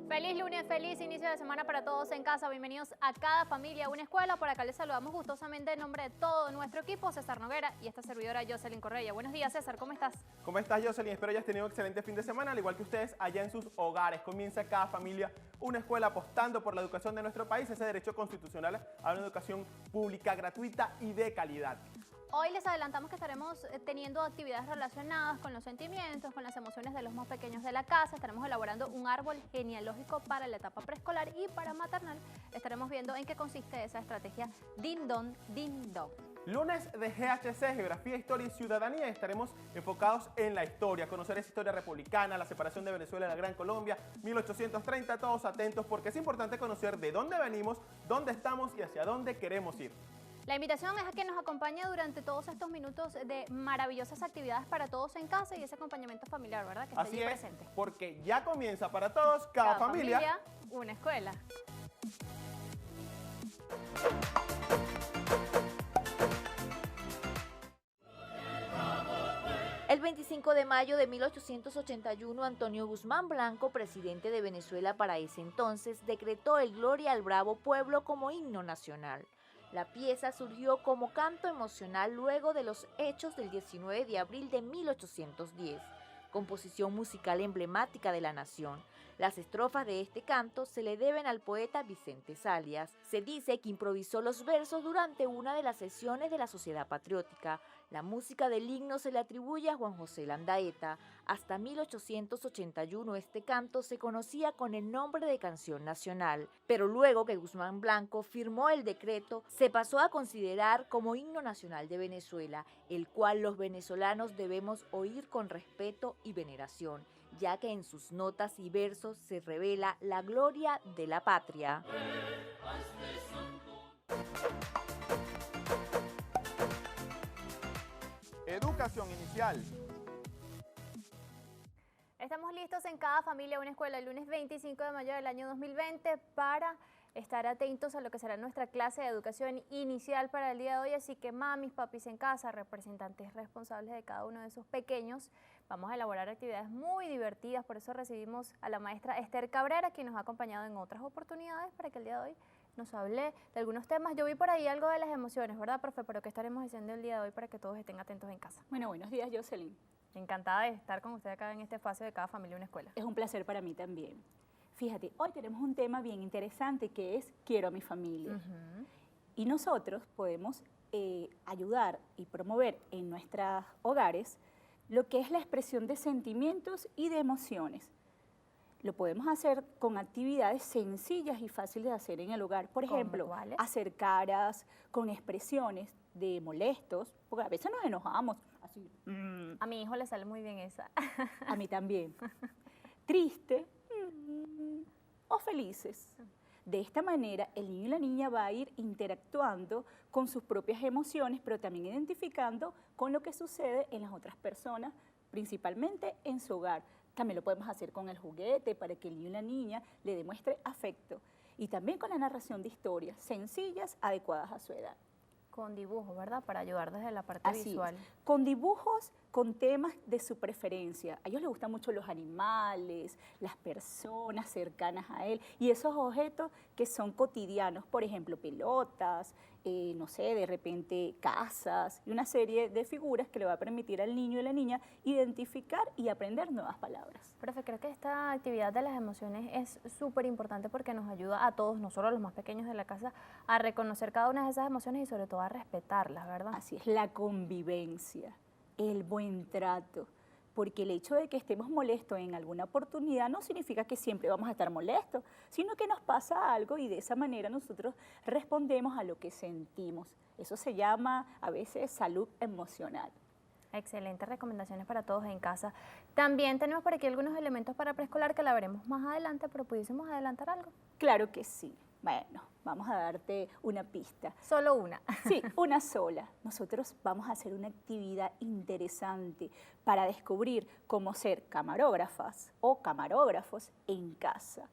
Feliz lunes, feliz inicio de semana para todos en casa. Bienvenidos a Cada Familia, una escuela. Por acá les saludamos gustosamente en nombre de todo nuestro equipo, César Noguera y esta servidora Jocelyn Correa. Buenos días, César, ¿cómo estás? ¿Cómo estás, Jocelyn? Espero hayas tenido un excelente fin de semana, al igual que ustedes allá en sus hogares. Comienza Cada Familia, una escuela apostando por la educación de nuestro país, ese derecho constitucional a una educación pública, gratuita y de calidad. Hoy les adelantamos que estaremos teniendo actividades relacionadas con los sentimientos, con las emociones de los más pequeños de la casa. Estaremos elaborando un árbol genealógico para la etapa preescolar y para maternal. Estaremos viendo en qué consiste esa estrategia Din Don, Din Don. Lunes de GHC, Geografía, Historia y Ciudadanía. Estaremos enfocados en la historia, conocer esa historia republicana, la separación de Venezuela de la Gran Colombia, 1830. Todos atentos porque es importante conocer de dónde venimos, dónde estamos y hacia dónde queremos ir. La invitación es a que nos acompañe durante todos estos minutos de maravillosas actividades para todos en casa y ese acompañamiento familiar, ¿verdad? Que esté Así allí es, presente. porque ya comienza para todos Cada familia, una escuela. El 25 de mayo de 1881, Antonio Guzmán Blanco, presidente de Venezuela para ese entonces, decretó el Gloria al Bravo Pueblo como himno nacional. La pieza surgió como canto emocional luego de los hechos del 19 de abril de 1810, composición musical emblemática de la nación. Las estrofas de este canto se le deben al poeta Vicente Zalias. Se dice que improvisó los versos durante una de las sesiones de la Sociedad Patriótica. La música del himno se le atribuye a Juan José Landaeta. Hasta 1881 este canto se conocía con el nombre de Canción Nacional, pero luego que Guzmán Blanco firmó el decreto, se pasó a considerar como himno nacional de Venezuela, el cual los venezolanos debemos oír con respeto y veneración, ya que en sus notas y versos se revela la gloria de la patria. educación inicial. Estamos listos en Cada Familia, una escuela, el lunes 25 de mayo del año 2020 para estar atentos a lo que será nuestra clase de educación inicial para el día de hoy. Así que mamis, papis en casa, representantes responsables de cada uno de esos pequeños, vamos a elaborar actividades muy divertidas. Por eso recibimos a la maestra Esther Cabrera, quien nos ha acompañado en otras oportunidades para que el día de hoy nos hable de algunos temas. Yo vi por ahí algo de las emociones, ¿verdad, profe? Pero ¿qué estaremos diciendo el día de hoy para que todos estén atentos en casa? Bueno, buenos días, Jocelyn. Encantada de estar con usted acá en este espacio de Cada Familia, una escuela. Es un placer para mí también. Fíjate, hoy tenemos un tema bien interesante que es Quiero a mi familia. Y nosotros podemos ayudar y promover en nuestros hogares lo que es la expresión de sentimientos y de emociones. Lo podemos hacer con actividades sencillas y fáciles de hacer en el hogar. Por ejemplo, hacer caras con expresiones de molestos, porque a veces nos enojamos. Así. A mi hijo le sale muy bien esa. A mí también. Triste o felices. De esta manera, el niño y la niña va a ir interactuando con sus propias emociones, pero también identificando con lo que sucede en las otras personas, principalmente en su hogar. También lo podemos hacer con el juguete para que el niño y la niña le demuestre afecto. Y también con la narración de historias sencillas, adecuadas a su edad. Con dibujos, ¿verdad? Para ayudar desde la parte visual. Es. Con dibujos, con temas de su preferencia. A ellos les gustan mucho los animales, las personas cercanas a él y esos objetos que son cotidianos, por ejemplo, pelotas, no sé, de repente casas y una serie de figuras que le va a permitir al niño y la niña identificar y aprender nuevas palabras. Profe, creo que esta actividad de las emociones es súper importante porque nos ayuda a todos, no solo a los más pequeños de la casa, a reconocer cada una de esas emociones y sobre todo a respetarlas, ¿verdad? Así es, la convivencia, el buen trato. Porque el hecho de que estemos molestos en alguna oportunidad no significa que siempre vamos a estar molestos, sino que nos pasa algo y de esa manera nosotros respondemos a lo que sentimos. Eso se llama a veces salud emocional. Excelentes recomendaciones para todos en casa. También tenemos por aquí algunos elementos para preescolar que la veremos más adelante, pero pudiésemos adelantar algo. Claro que sí. Bueno, vamos a darte una pista. Solo una. Sí, una sola. Nosotros vamos a hacer una actividad interesante para descubrir cómo ser camarógrafas o camarógrafos en casa.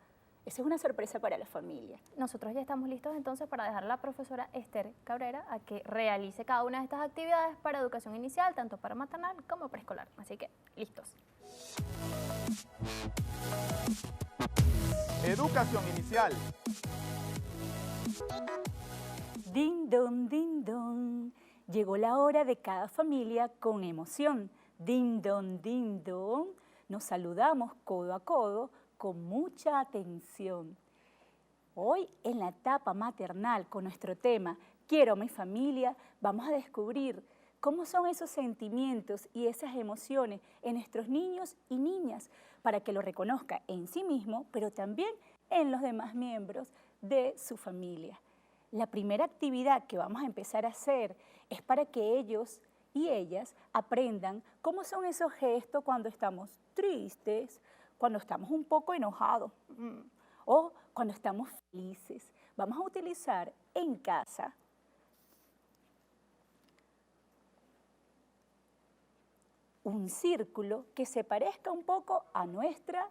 Esa es una sorpresa para la familia. Nosotros ya estamos listos entonces para dejar a la profesora Esther Cabrera a que realice cada una de estas actividades para educación inicial, tanto para maternal como preescolar. Así que, listos. Educación inicial. Din don, llegó la hora de cada familia con emoción. Din don, nos saludamos codo a codo con mucha atención. Hoy en la etapa maternal con nuestro tema Quiero a mi familia, vamos a descubrir cómo son esos sentimientos y esas emociones en nuestros niños y niñas para que lo reconozca en sí mismo, pero también en los demás miembros de su familia. La primera actividad que vamos a empezar a hacer es para que ellos y ellas aprendan cómo son esos gestos cuando estamos tristes, cuando estamos un poco enojados o cuando estamos felices. Vamos a utilizar en casa un círculo que se parezca un poco a nuestra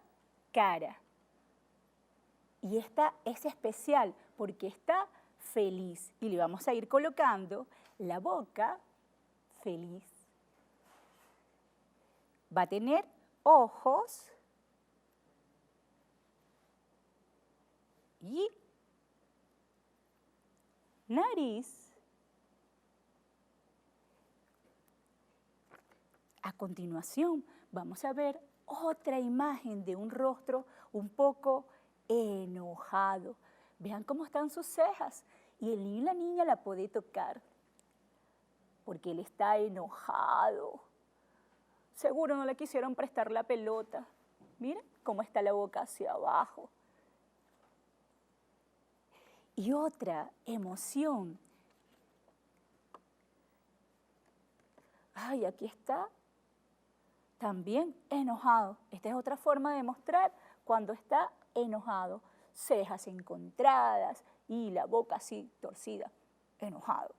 cara. Y esta es especial porque está feliz. Y le vamos a ir colocando la boca feliz. Va a tener ojos y nariz. A continuación, vamos a ver otra imagen de un rostro un poco enojado. Vean cómo están sus cejas y el niño y la niña la puede tocar porque él está enojado. Seguro no le quisieron prestar la pelota. Miren cómo está la boca hacia abajo. Y otra emoción. Ay, aquí está. También enojado. Esta es otra forma de mostrar cuando está enojado. Cejas encontradas y la boca así torcida. Enojado.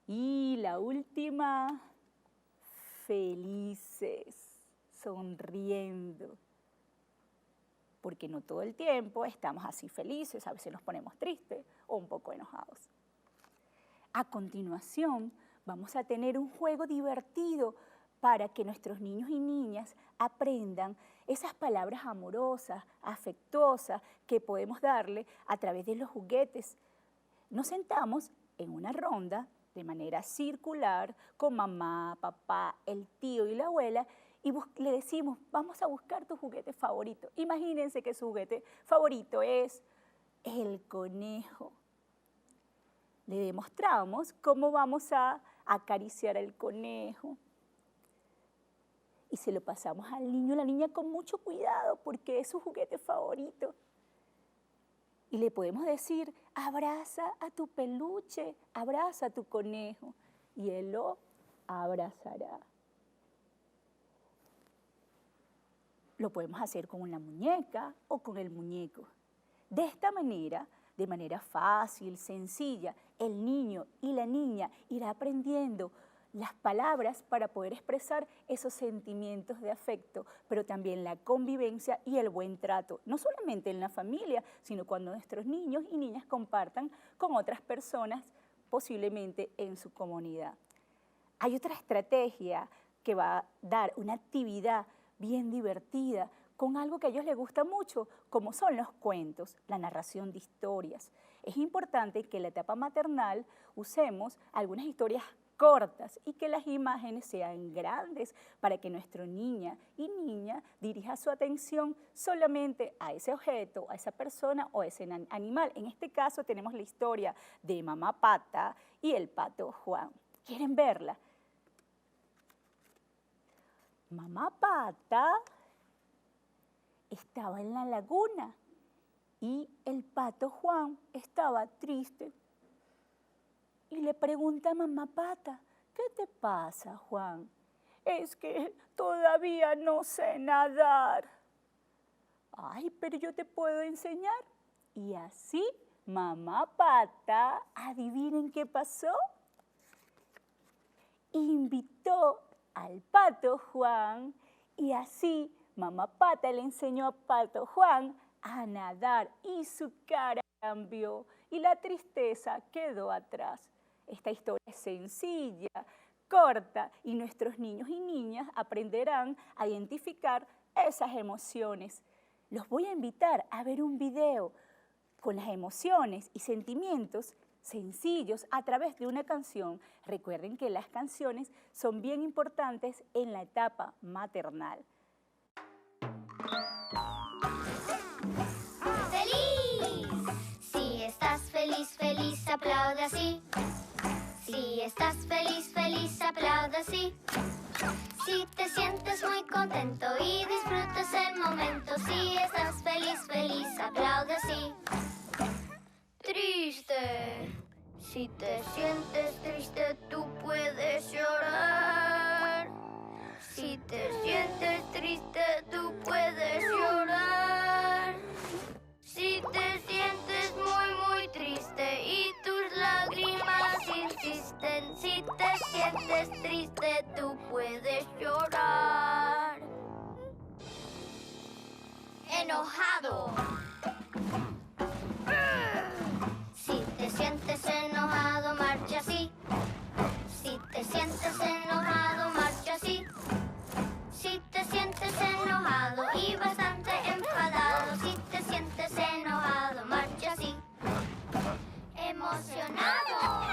Y la última, felices, sonriendo. Porque no todo el tiempo estamos así felices, a veces nos ponemos tristes o un poco enojados. A continuación, vamos a tener un juego divertido para que nuestros niños y niñas aprendan esas palabras amorosas, afectuosas que podemos darle a través de los juguetes. Nos sentamos en una ronda de manera circular con mamá, papá, el tío y la abuela y le decimos, vamos a buscar tu juguete favorito. Imagínense que su juguete favorito es el conejo. Le demostramos cómo vamos a acariciar al conejo. Y se lo pasamos al niño o la niña con mucho cuidado porque es su juguete favorito. Y le podemos decir, abraza a tu peluche, abraza a tu conejo. Y él lo abrazará. Lo podemos hacer con una muñeca o con el muñeco. De esta manera, de manera fácil, sencilla, el niño y la niña irá aprendiendo las palabras para poder expresar esos sentimientos de afecto, pero también la convivencia y el buen trato, no solamente en la familia, sino cuando nuestros niños y niñas compartan con otras personas, posiblemente en su comunidad. Hay otra estrategia que va a dar una actividad bien divertida, con algo que a ellos les gusta mucho, como son los cuentos, la narración de historias. Es importante que en la etapa maternal usemos algunas historias cortas y que las imágenes sean grandes para que nuestra niña y niña dirija su atención solamente a ese objeto, a esa persona o a ese animal. En este caso tenemos la historia de Mamá Pata y el pato Juan. ¿Quieren verla? Mamá Pata estaba en la laguna y el pato Juan estaba triste. Y le pregunta a Mamá Pata, ¿qué te pasa, Juan? Es que todavía no sé nadar. Ay, pero yo te puedo enseñar. Y así, mamá Pata, ¿adivinen qué pasó? Invitó al Pato Juan y así mamá Pata le enseñó a Pato Juan a nadar y su cara cambió y la tristeza quedó atrás. Esta historia es sencilla, corta y nuestros niños y niñas aprenderán a identificar esas emociones. Los voy a invitar a ver un video con las emociones y sentimientos sencillos a través de una canción. Recuerden que las canciones son bien importantes en la etapa maternal. ¡Feliz! Si estás feliz, feliz, aplaude así. Si estás feliz, feliz, aplaude así. Si te sientes muy contento y disfrutas el momento. Si estás feliz, feliz, aplaude así. Triste. Si te sientes triste, tú puedes llorar. Si te sientes triste, tú puedes llorar. Si te sientes muy triste y tus lágrimas insisten. Si te sientes triste, tú puedes llorar. Enojado. Si te sientes enojado, marcha así. Si te sientes enojado, marcha así. Si te sientes enojado y bastante enfadado, si te sientes enojado, marcha así. Emocionado.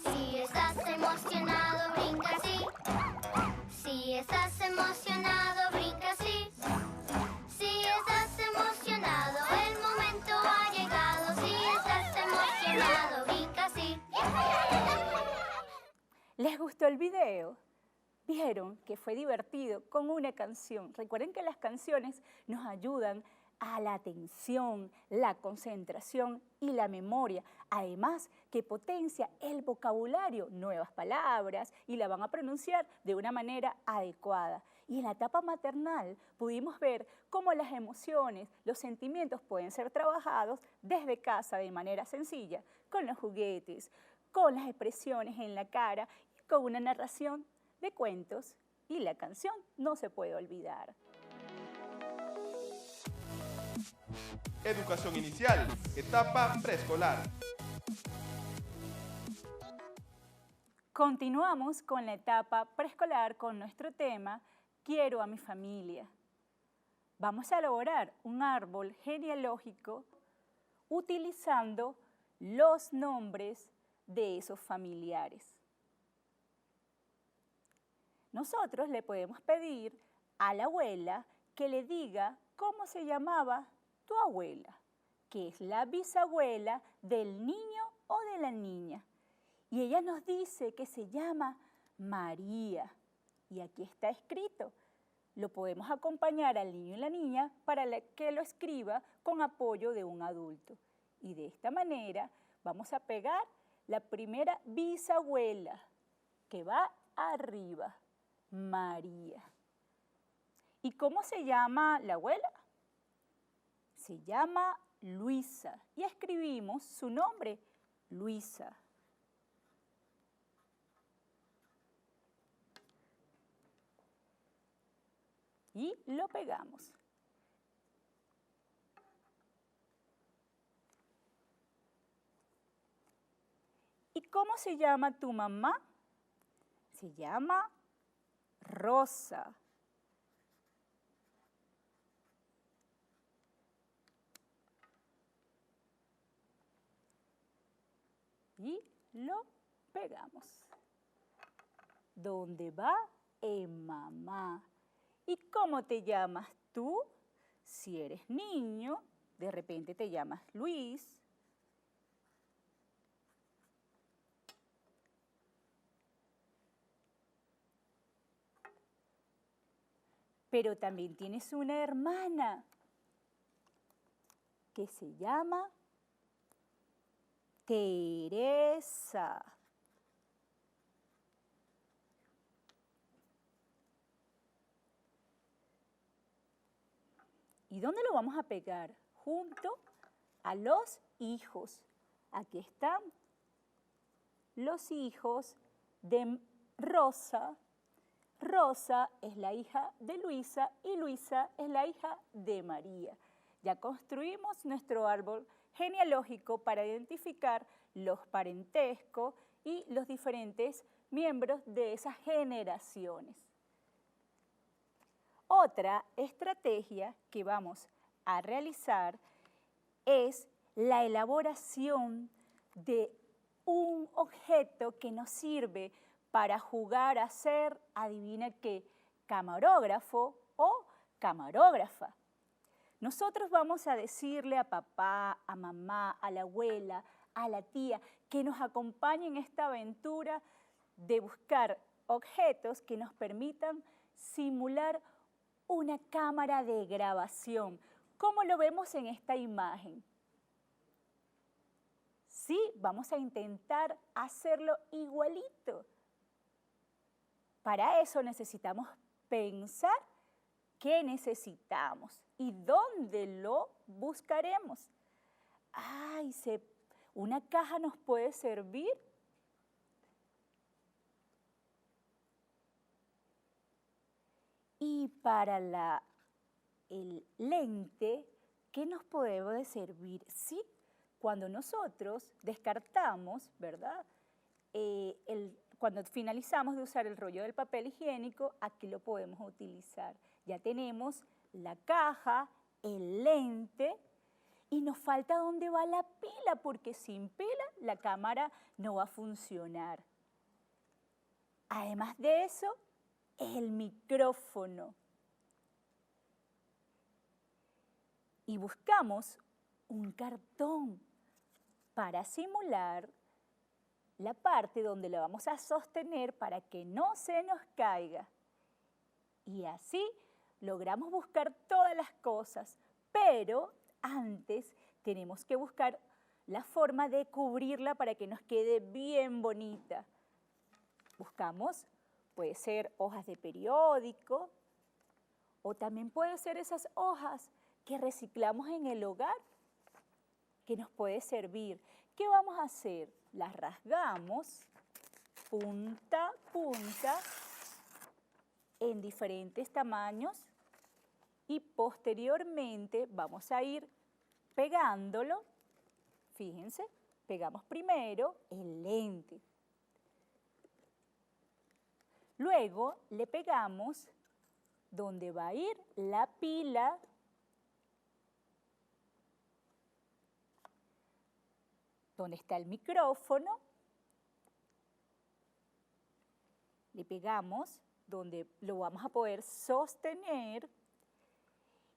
Si estás emocionado, brinca así. Si estás emocionado, brinca así. Si estás emocionado, el momento ha llegado. Si estás emocionado, brinca así. ¿Les gustó el video? ¿Vieron que fue divertido con una canción? Recuerden que las canciones nos ayudan a la atención, la concentración y la memoria. Además, que potencia el vocabulario, nuevas palabras y la van a pronunciar de una manera adecuada. Y en la etapa maternal pudimos ver cómo las emociones, los sentimientos pueden ser trabajados desde casa de manera sencilla, con los juguetes, con las expresiones en la cara y con una narración de cuentos. Y la canción no se puede olvidar. Educación inicial, etapa preescolar. Continuamos con la etapa preescolar con nuestro tema Quiero a mi familia. Vamos a elaborar un árbol genealógico utilizando los nombres de esos familiares. Nosotros le podemos pedir a la abuela que le diga cómo se llamaba tu abuela, que es la bisabuela del niño o de la niña. Y ella nos dice que se llama María. Y aquí está escrito. Lo podemos acompañar al niño y la niña para que lo escriba con apoyo de un adulto. Y de esta manera vamos a pegar la primera bisabuela que va arriba, María. ¿Y cómo se llama la abuela? Se llama Luisa y escribimos su nombre, Luisa. Y lo pegamos. ¿Y cómo se llama tu mamá? Se llama Rosa. Y lo pegamos. ¿Dónde va? En mamá. ¿Y cómo te llamas tú? Si eres niño, de repente te llamas Luis. Pero también tienes una hermana que se llama Teresa. ¿Y dónde lo vamos a pegar? Junto a los hijos. Aquí están los hijos de Rosa. Rosa es la hija de Luisa y Luisa es la hija de María. Ya construimos nuestro árbol genealógico para identificar los parentescos y los diferentes miembros de esas generaciones. Otra estrategia que vamos a realizar es la elaboración de un objeto que nos sirve para jugar a ser, adivina qué, camarógrafo o camarógrafa. Nosotros vamos a decirle a papá, a mamá, a la abuela, a la tía, que nos acompañen en esta aventura de buscar objetos que nos permitan simular una cámara de grabación, como lo vemos en esta imagen. Sí, vamos a intentar hacerlo igualito. Para eso necesitamos pensar qué necesitamos y dónde lo buscaremos. Ay, una caja nos puede servir. Y para el lente, ¿qué nos puede servir? Sí, cuando nosotros descartamos, ¿verdad? Cuando finalizamos de usar el rollo del papel higiénico, aquí lo podemos utilizar. Ya tenemos la caja, el lente, y nos falta dónde va la pila, porque sin pila la cámara no va a funcionar. Además de eso, el micrófono. Y buscamos un cartón para simular la parte donde la vamos a sostener para que no se nos caiga. Y así logramos buscar todas las cosas, pero antes tenemos que buscar la forma de cubrirla para que nos quede bien bonita. Buscamos, puede ser hojas de periódico o también puede ser esas hojas que reciclamos en el hogar, que nos puede servir. ¿Qué vamos a hacer? Las rasgamos punta a punta en diferentes tamaños y posteriormente vamos a ir pegándolo. Fíjense, pegamos primero el lente. Luego le pegamos donde va a ir la pila. Donde está el micrófono. Le pegamos donde lo vamos a poder sostener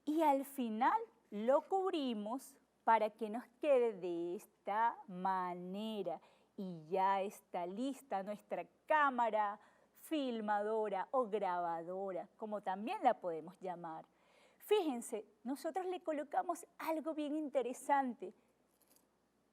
y al final lo cubrimos para que nos quede de esta manera y ya está lista nuestra cámara filmadora o grabadora, como también la podemos llamar. Fíjense, nosotros le colocamos algo bien interesante,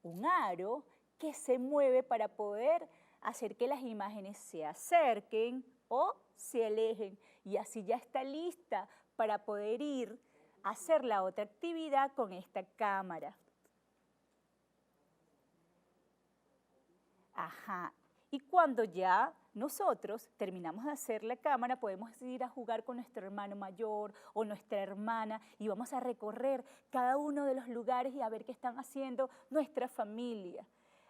un aro que se mueve para poder hacer que las imágenes se acerquen o se alejen y así ya está lista para poder ir a hacer la otra actividad con esta cámara. Ajá, y cuando ya nosotros terminamos de hacer la cámara, podemos ir a jugar con nuestro hermano mayor o nuestra hermana y vamos a recorrer cada uno de los lugares y a ver qué están haciendo nuestra familia.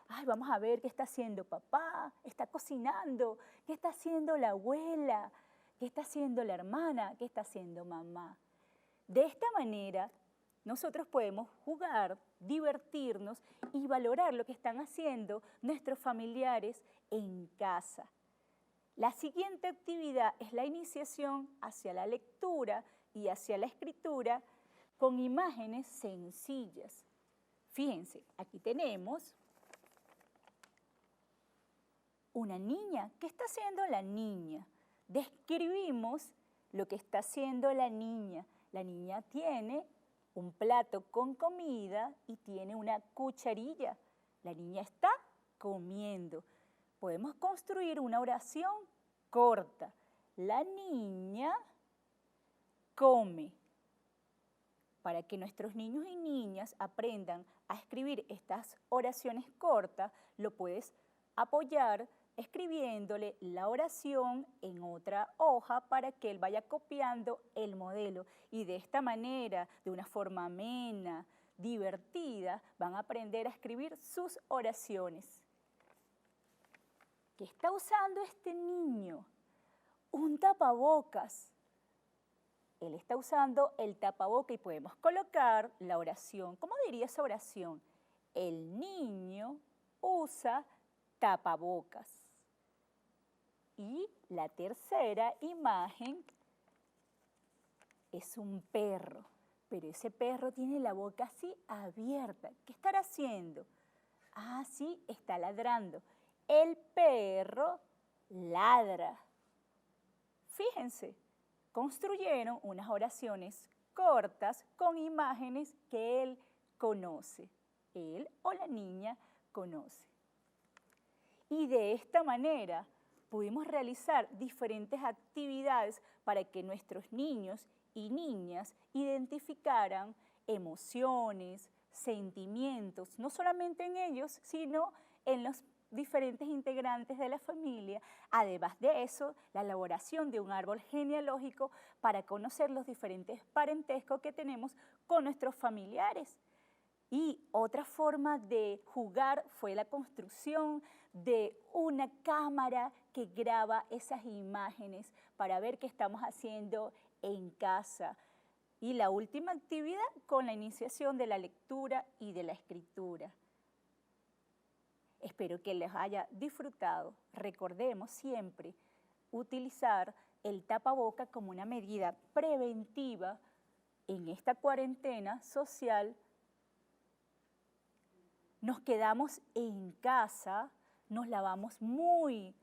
Ay, vamos a ver qué está haciendo papá, está cocinando, qué está haciendo la abuela, qué está haciendo la hermana, qué está haciendo mamá. De esta manera, nosotros podemos jugar, divertirnos y valorar lo que están haciendo nuestros familiares en casa. La siguiente actividad es la iniciación hacia la lectura y hacia la escritura con imágenes sencillas. Fíjense, aquí tenemos una niña. ¿Qué está haciendo la niña? Describimos lo que está haciendo la niña. La niña tiene un plato con comida y tiene una cucharilla. La niña está comiendo. Podemos construir una oración corta. La niña come. para que nuestros niños y niñas aprendan a escribir estas oraciones cortas, lo puedes apoyar escribiéndole la oración en otra hoja para que él vaya copiando el modelo. Y de esta manera, de una forma amena, divertida, van a aprender a escribir sus oraciones. ¿Qué está usando este niño? Un tapabocas. Él está usando el tapaboca y podemos colocar la oración. ¿Cómo diría esa oración? El niño usa tapabocas. Y la tercera imagen es un perro, pero ese perro tiene la boca así abierta. ¿Qué estará haciendo? Ah, sí, está ladrando. El perro ladra. Fíjense, construyeron unas oraciones cortas con imágenes que él conoce. Él o la niña conoce. Y de esta manera pudimos realizar diferentes actividades para que nuestros niños y niñas identificaran emociones, sentimientos, no solamente en ellos, sino en los diferentes integrantes de la familia. Además de eso, la elaboración de un árbol genealógico para conocer los diferentes parentescos que tenemos con nuestros familiares. Y otra forma de jugar fue la construcción de una cámara que graba esas imágenes para ver qué estamos haciendo en casa. Y la última actividad con la iniciación de la lectura y de la escritura. Espero que les haya disfrutado. Recordemos siempre utilizar el tapaboca como una medida preventiva en esta cuarentena social. Nos quedamos en casa, nos lavamos muy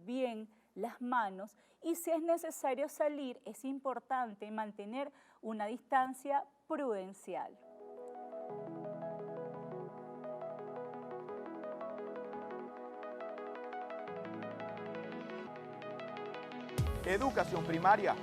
bien las manos y si es necesario salir, es importante mantener una distancia prudencial. Educación primaria.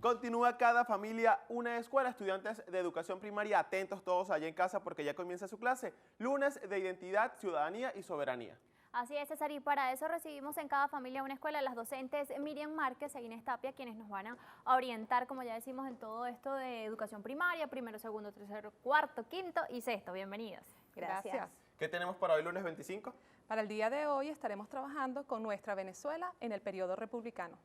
Continúa cada familia una escuela. Estudiantes de educación primaria, atentos todos allá en casa porque ya comienza su clase. Lunes de identidad, ciudadanía y soberanía. Así es, César, y para eso recibimos en cada familia una escuela las docentes Miriam Márquez e Inés Tapia, quienes nos van a orientar, como ya decimos, en todo esto de educación primaria, primero, segundo, tercero, cuarto, quinto y sexto. Bienvenidos. Gracias. ¿Qué tenemos para hoy, lunes 25? Para el día de hoy estaremos trabajando con nuestra Venezuela en el periodo republicano.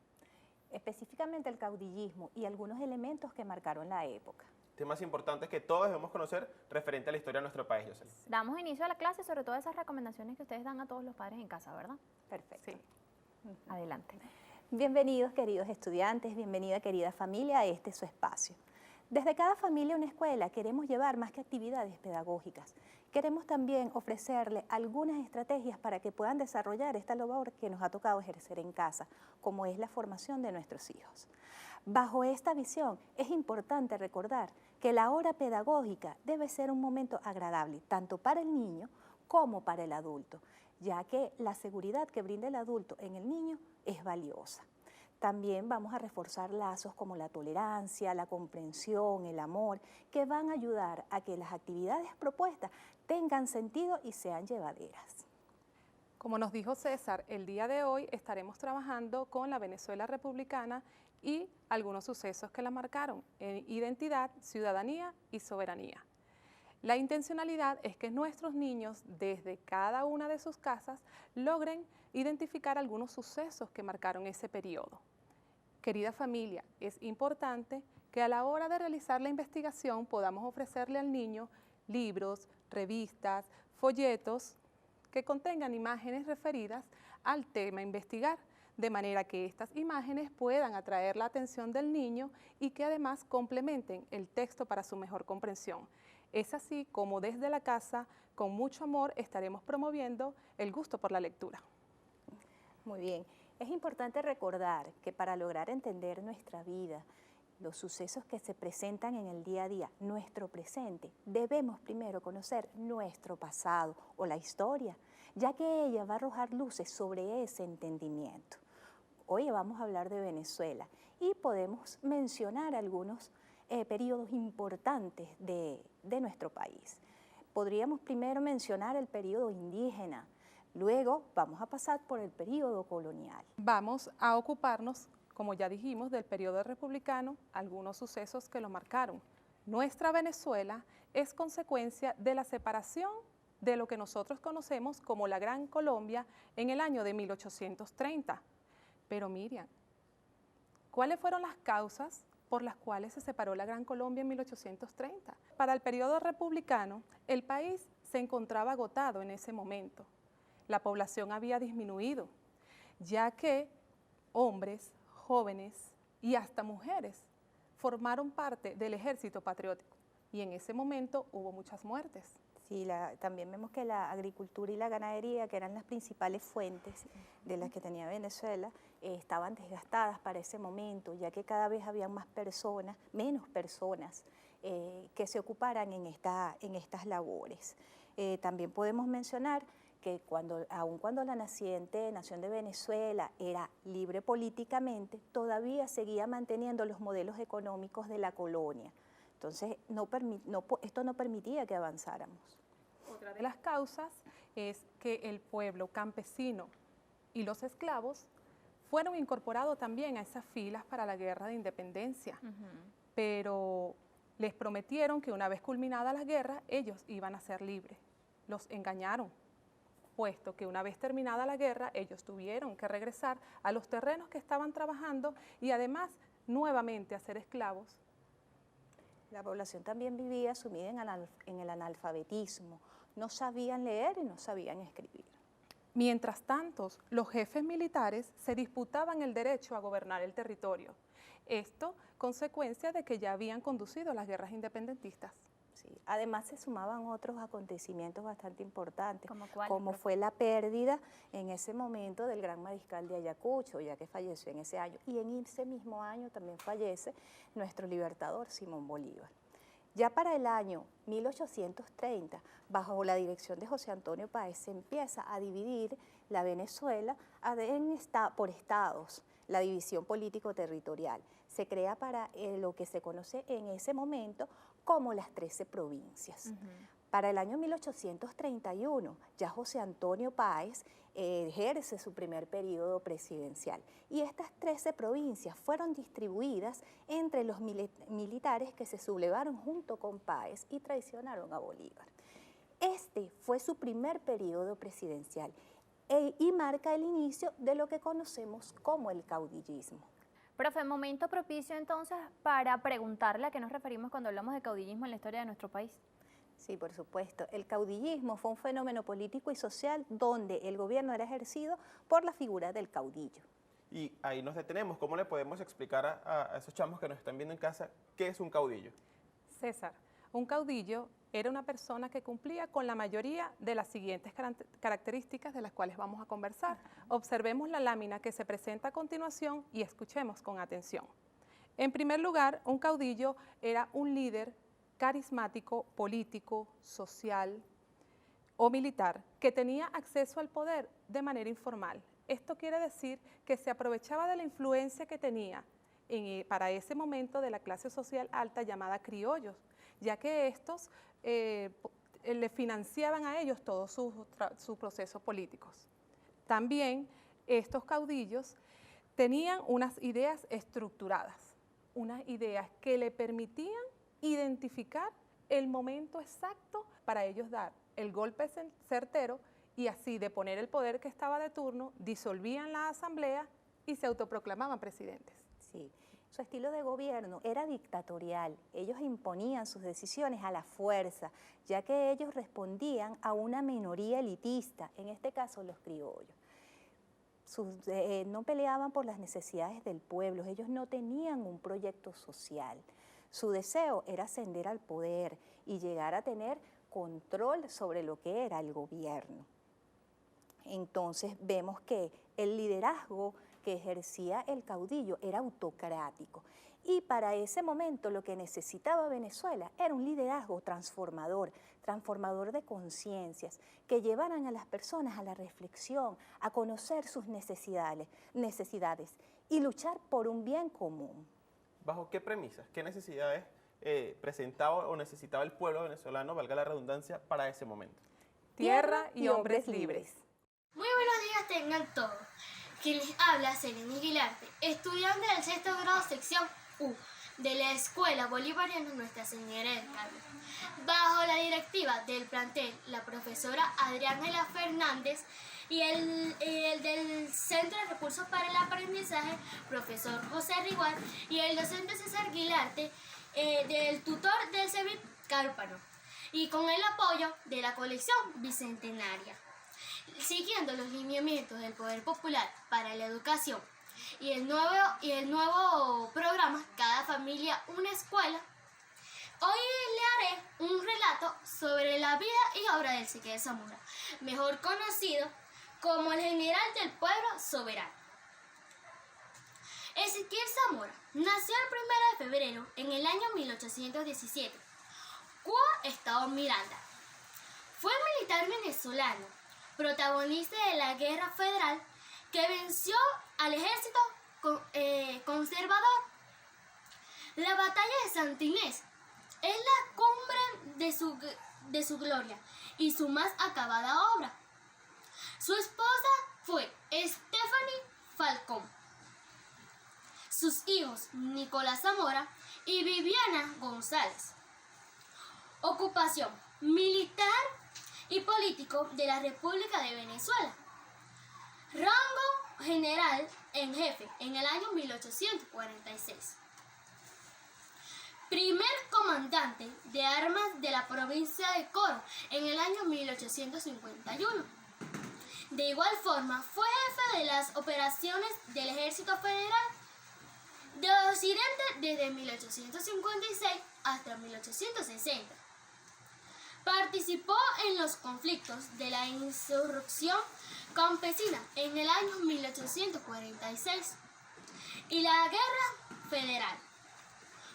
Específicamente el caudillismo y algunos elementos que marcaron la época. Temas importantes que todos debemos conocer referente a la historia de nuestro país, Jocelyn. Damos inicio a la clase, sobre todo esas recomendaciones que ustedes dan a todos los padres en casa, ¿verdad? Perfecto. Sí. Adelante. Bienvenidos, queridos estudiantes, bienvenida, querida familia, a este su espacio. Desde cada familia una escuela queremos llevar más que actividades pedagógicas. Queremos también ofrecerle algunas estrategias para que puedan desarrollar esta labor que nos ha tocado ejercer en casa, como es la formación de nuestros hijos. Bajo esta visión, es importante recordar que la hora pedagógica debe ser un momento agradable, tanto para el niño como para el adulto, ya que la seguridad que brinda el adulto en el niño es valiosa. También vamos a reforzar lazos como la tolerancia, la comprensión, el amor, que van a ayudar a que las actividades propuestas tengan sentido y sean llevaderas. Como nos dijo César, el día de hoy estaremos trabajando con la Venezuela republicana y algunos sucesos que la marcaron en identidad, ciudadanía y soberanía. La intencionalidad es que nuestros niños, desde cada una de sus casas, logren identificar algunos sucesos que marcaron ese periodo. Querida familia, es importante que a la hora de realizar la investigación podamos ofrecerle al niño libros, revistas, folletos que contengan imágenes referidas al tema a investigar, de manera que estas imágenes puedan atraer la atención del niño y que además complementen el texto para su mejor comprensión. Es así como desde la casa, con mucho amor, estaremos promoviendo el gusto por la lectura. Muy bien. Es importante recordar que para lograr entender nuestra vida, los sucesos que se presentan en el día a día, nuestro presente, debemos primero conocer nuestro pasado o la historia, ya que ella va a arrojar luces sobre ese entendimiento. Hoy vamos a hablar de Venezuela y podemos mencionar algunos periodos importantes de nuestro país. Podríamos primero mencionar el periodo indígena, luego vamos a pasar por el periodo colonial. Vamos a ocuparnos, como ya dijimos, del periodo republicano, algunos sucesos que lo marcaron. Nuestra Venezuela es consecuencia de la separación de lo que nosotros conocemos como la Gran Colombia en el año de 1830. Pero Miriam, ¿cuáles fueron las causas por las cuales se separó la Gran Colombia en 1830? Para el periodo republicano, el país se encontraba agotado en ese momento. La población había disminuido, ya que hombres, jóvenes y hasta mujeres formaron parte del ejército patriótico y en ese momento hubo muchas muertes. Sí, también vemos que la agricultura y la ganadería, que eran las principales fuentes de las que tenía Venezuela, estaban desgastadas para ese momento, ya que cada vez había menos personas que se ocuparan en estas labores. También podemos mencionar que aun cuando la naciente nación de Venezuela era libre políticamente, todavía seguía manteniendo los modelos económicos de la colonia. Entonces, esto no permitía que avanzáramos. Otra de las causas es que el pueblo campesino y los esclavos fueron incorporados también a esas filas para la guerra de independencia, pero les prometieron que una vez culminada la guerra, ellos iban a ser libres. Los engañaron, puesto que una vez terminada la guerra, ellos tuvieron que regresar a los terrenos que estaban trabajando y además nuevamente a ser esclavos. La población también vivía sumida en el analfabetismo, no sabían leer y no sabían escribir. Mientras tanto, los jefes militares se disputaban el derecho a gobernar el territorio. Esto consecuencia de que ya habían conducido las guerras independentistas. Sí. Además se sumaban otros acontecimientos bastante importantes, como fue la pérdida en ese momento del gran mariscal de Ayacucho, ya que falleció en ese año. Y en ese mismo año también fallece nuestro libertador Simón Bolívar. Ya para el año 1830, bajo la dirección de José Antonio Páez, se empieza a dividir la Venezuela por estados, la división político-territorial. Se crea para lo que se conoce en ese momento como las 13 provincias. Para el año 1831, ya José Antonio Páez ejerce su primer periodo presidencial y estas 13 provincias fueron distribuidas entre los militares que se sublevaron junto con Páez y traicionaron a Bolívar. Este fue su primer periodo presidencial y marca el inicio de lo que conocemos como el caudillismo. Profe, momento propicio entonces para preguntarle a qué nos referimos cuando hablamos de caudillismo en la historia de nuestro país. Sí, por supuesto. El caudillismo fue un fenómeno político y social donde el gobierno era ejercido por la figura del caudillo. Y ahí nos detenemos. ¿Cómo le podemos explicar a esos chamos que nos están viendo en casa qué es un caudillo? César, un caudillo era una persona que cumplía con la mayoría de las siguientes características de las cuales vamos a conversar. Observemos la lámina que se presenta a continuación y escuchemos con atención. En primer lugar, un caudillo era un líder carismático, político, social o militar que tenía acceso al poder de manera informal. Esto quiere decir que se aprovechaba de la influencia que tenía para ese momento de la clase social alta llamada criollos, ya que estos le financiaban a ellos todos sus procesos políticos. También estos caudillos tenían unas ideas estructuradas, unas ideas que le permitían identificar el momento exacto para ellos dar el golpe certero y así de poner el poder que estaba de turno, disolvían la asamblea y se autoproclamaban presidentes. Sí. Su estilo de gobierno era dictatorial. Ellos imponían sus decisiones a la fuerza, ya que ellos respondían a una minoría elitista, en este caso los criollos. No peleaban por las necesidades del pueblo, ellos no tenían un proyecto social. Su deseo era ascender al poder y llegar a tener control sobre lo que era el gobierno. Entonces vemos que el liderazgo que ejercía el caudillo era autocrático y para ese momento lo que necesitaba Venezuela era un liderazgo transformador transformador de conciencias, que llevaran a las personas a la reflexión, a conocer sus necesidades y luchar por un bien común. ¿Bajo qué premisas, qué necesidades presentaba o necesitaba el pueblo venezolano, valga la redundancia, para ese momento? Tierra y hombres libres. Muy buenos días tengan todos. Quien les habla, Selene Aguilarte, estudiante del 6º grado sección U de la Escuela Bolivariana Nuestra Señora del Carmen. Bajo la directiva del plantel, la profesora Adriana Fernández y el del Centro de Recursos para el Aprendizaje, profesor José Rigual, y el docente César Aguilarte, del tutor del CEBIT Cárpano, y con el apoyo de la colección bicentenaria. Siguiendo los lineamientos del Poder Popular para la Educación y el nuevo programa Cada Familia una Escuela, hoy le haré un relato sobre la vida y obra de Ezequiel Zamora, mejor conocido como el general del pueblo soberano. Ezequiel Zamora nació el 1 de febrero en el año 1817, Cuba, Estado Miranda. Fue militar venezolano, protagonista de la Guerra Federal, que venció al ejército conservador. La batalla de Santa Inés es la cumbre de su gloria y su más acabada obra. Su esposa fue Stephanie Falcón. Sus hijos, Nicolás Zamora y Viviana González. Ocupación: militar y político de la República de Venezuela. Rango general en jefe en el año 1846. Primer comandante de armas de la provincia de Coro en el año 1851. De igual forma, fue jefe de las operaciones del Ejército Federal de Occidente desde 1856 hasta 1860. Participó en los conflictos de la insurrección campesina en el año 1846 y la Guerra Federal.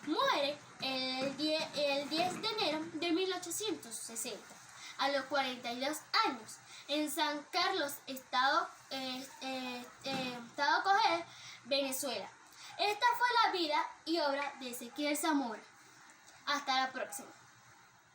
Muere el 10 de enero de 1860, a los 42 años, en San Carlos, Estado Coger, Venezuela. Esta fue la vida y obra de Ezequiel Zamora. Hasta la próxima.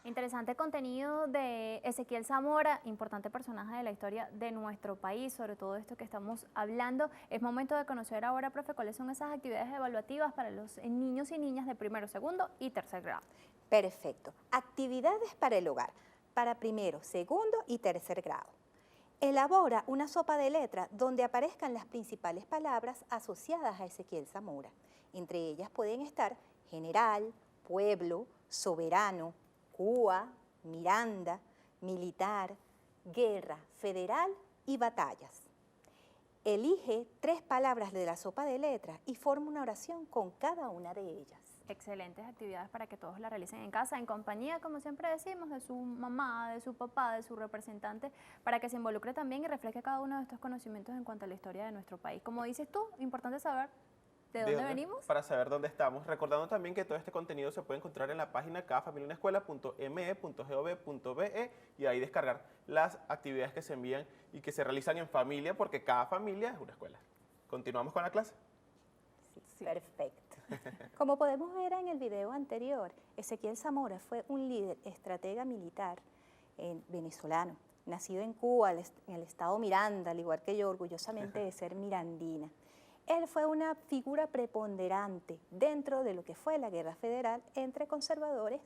Interesante contenido de Ezequiel Zamora, importante personaje de la historia de nuestro país, sobre todo esto que estamos hablando. Es momento de conocer ahora, profe, cuáles son esas actividades evaluativas para los niños y niñas de primero, segundo y tercer grado. Perfecto. Actividades para el hogar, para primero, segundo y tercer grado. Elabora una sopa de letras donde aparezcan las principales palabras asociadas a Ezequiel Zamora. Entre ellas pueden estar general, pueblo, soberano, Cuba, Miranda, militar, guerra, federal y batallas. Elige 3 palabras de la sopa de letras y forma una oración con cada una de ellas. Excelentes actividades para que todos la realicen en casa, en compañía, como siempre decimos, de su mamá, de su papá, de su representante, para que se involucre también y refleje cada uno de estos conocimientos en cuanto a la historia de nuestro país. Como dices tú, importante saber ¿de dónde venimos? Para saber dónde estamos. Recordando también que todo este contenido se puede encontrar en la página cadafamiliaunescuela.me.gov.be y ahí descargar las actividades que se envían y que se realizan en familia, porque cada familia es una escuela. ¿Continuamos con la clase? Sí. Perfecto. Como podemos ver en el video anterior, Ezequiel Zamora fue un líder estratega militar venezolano, nacido en Cuba, en el estado Miranda, al igual que yo, orgullosamente de ser mirandina. Él fue una figura preponderante dentro de lo que fue la guerra federal entre conservadores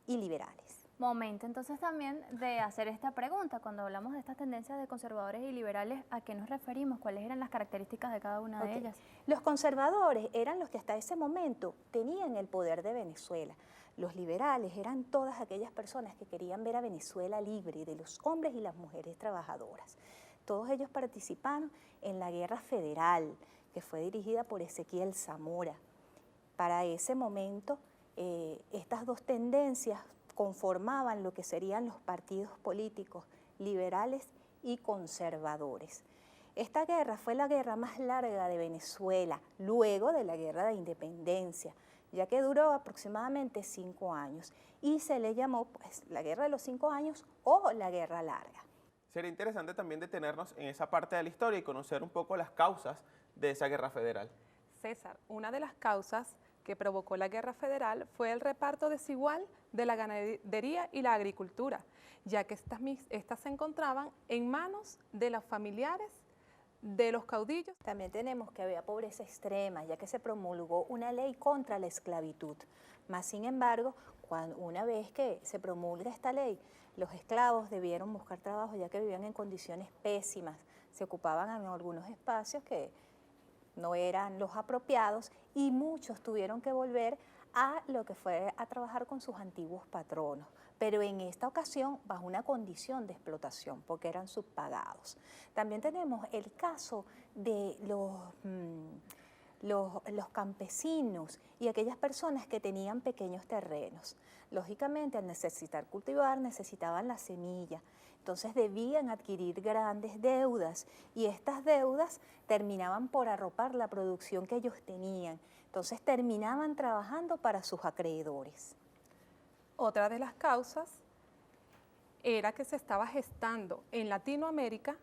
y liberales. Momento entonces también de hacer esta pregunta. Cuando hablamos de estas tendencias de conservadores y liberales, ¿a qué nos referimos? ¿Cuáles eran las características de cada una de ellas? Los conservadores eran los que hasta ese momento tenían el poder de Venezuela. Los liberales eran todas aquellas personas que querían ver a Venezuela libre de los hombres y las mujeres trabajadoras. Todos ellos participaron en la guerra federal, que fue dirigida por Ezequiel Zamora. Para ese momento, estas dos tendencias conformaban lo que serían los partidos políticos liberales y conservadores. Esta guerra fue la guerra más larga de Venezuela, luego de la guerra de independencia, ya que duró aproximadamente 5 años y se le llamó pues, la Guerra de los 5 años o la Guerra Larga. Sería interesante también detenernos en esa parte de la historia y conocer un poco las causas de esa guerra federal. César, una de las causas que provocó la Guerra Federal fue el reparto desigual de la ganadería y la agricultura, ya que estas se encontraban en manos de los familiares de los caudillos. También tenemos que había pobreza extrema, ya que se promulgó una ley contra la esclavitud. Más sin embargo, una vez que se promulga esta ley, los esclavos debieron buscar trabajo, ya que vivían en condiciones pésimas. Se ocupaban en algunos espacios que no eran los apropiados y muchos tuvieron que volver a lo que fue a trabajar con sus antiguos patronos, pero en esta ocasión bajo una condición de explotación porque eran subpagados. También tenemos el caso de los campesinos y aquellas personas que tenían pequeños terrenos. Lógicamente, al necesitar cultivar, necesitaban la semilla. Entonces debían adquirir grandes deudas y estas deudas terminaban por arropar la producción que ellos tenían. Entonces terminaban trabajando para sus acreedores. Otra de las causas era que se estaba gestando en Latinoamérica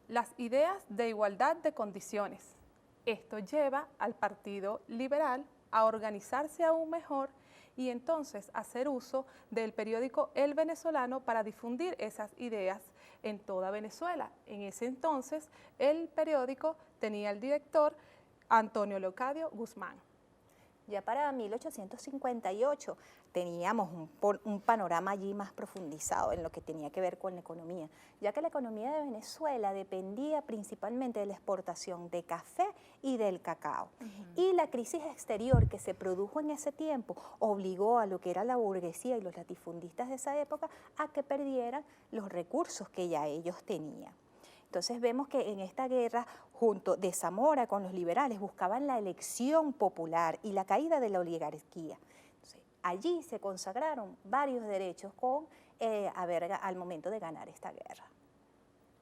las ideas de igualdad de condiciones. Esto lleva al Partido Liberal a organizarse aún mejor y entonces hacer uso del periódico El Venezolano para difundir esas ideas en toda Venezuela. En ese entonces el periódico tenía el director Antonio Leocadio Guzmán. Ya para 1858 teníamos un panorama allí más profundizado en lo que tenía que ver con la economía, ya que la economía de Venezuela dependía principalmente de la exportación de café y del cacao. Y la crisis exterior que se produjo en ese tiempo obligó a lo que era la burguesía y los latifundistas de esa época a que perdieran los recursos que ya ellos tenían. Entonces vemos que en esta guerra, junto de Zamora con los liberales, buscaban la elección popular y la caída de la oligarquía. Entonces, allí se consagraron varios derechos al momento de ganar esta guerra.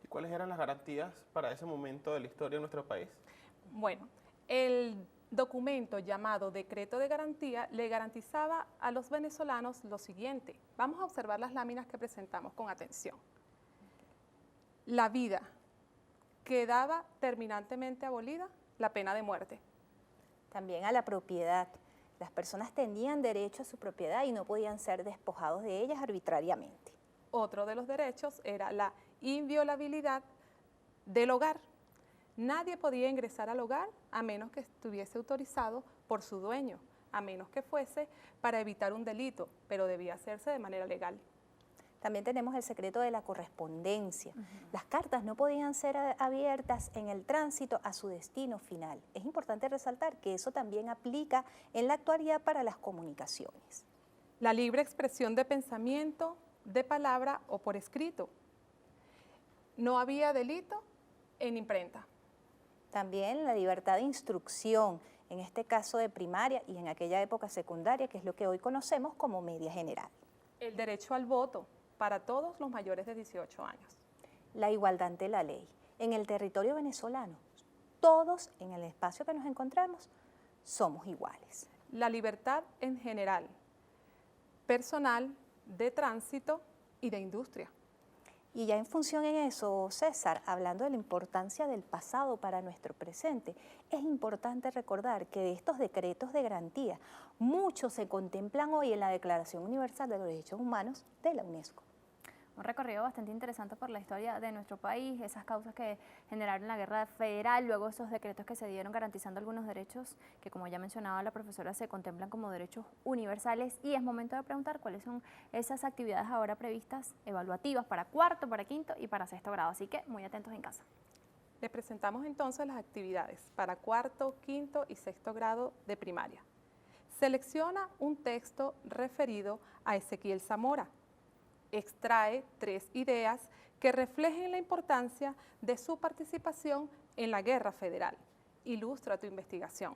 ¿Y cuáles eran las garantías para ese momento de la historia de nuestro país? Bueno, el documento llamado Decreto de Garantía le garantizaba a los venezolanos lo siguiente. Vamos a observar las láminas que presentamos con atención. La vida. Quedaba terminantemente abolida la pena de muerte. También a la propiedad. Las personas tenían derecho a su propiedad y no podían ser despojados de ellas arbitrariamente. Otro de los derechos era la inviolabilidad del hogar. Nadie podía ingresar al hogar a menos que estuviese autorizado por su dueño, a menos que fuese para evitar un delito, pero debía hacerse de manera legal. También tenemos el secreto de la correspondencia. Las cartas no podían ser abiertas en el tránsito a su destino final. Es importante resaltar que eso también aplica en la actualidad para las comunicaciones. La libre expresión de pensamiento, de palabra o por escrito. No había delito en imprenta. También la libertad de instrucción, en este caso de primaria y en aquella época secundaria, que es lo que hoy conocemos como media general. El derecho al voto para todos los mayores de 18 años. La igualdad ante la ley. En el territorio venezolano, todos en el espacio que nos encontramos somos iguales. La libertad en general, personal, de tránsito y de industria. Y ya en función en eso, César, hablando de la importancia del pasado para nuestro presente, es importante recordar que de estos decretos de garantía, muchos se contemplan hoy en la Declaración Universal de los Derechos Humanos de la UNESCO. Un recorrido bastante interesante por la historia de nuestro país, esas causas que generaron la guerra federal, luego esos decretos que se dieron garantizando algunos derechos que, como ya mencionaba la profesora, se contemplan como derechos universales. Y es momento de preguntar cuáles son esas actividades ahora previstas evaluativas para cuarto, para quinto y para sexto grado. Así que muy atentos en casa. Les presentamos entonces las actividades para cuarto, quinto y sexto grado de primaria. Selecciona un texto referido a Ezequiel Zamora. Extrae 3 ideas que reflejen la importancia de su participación en la guerra federal. Ilustra tu investigación.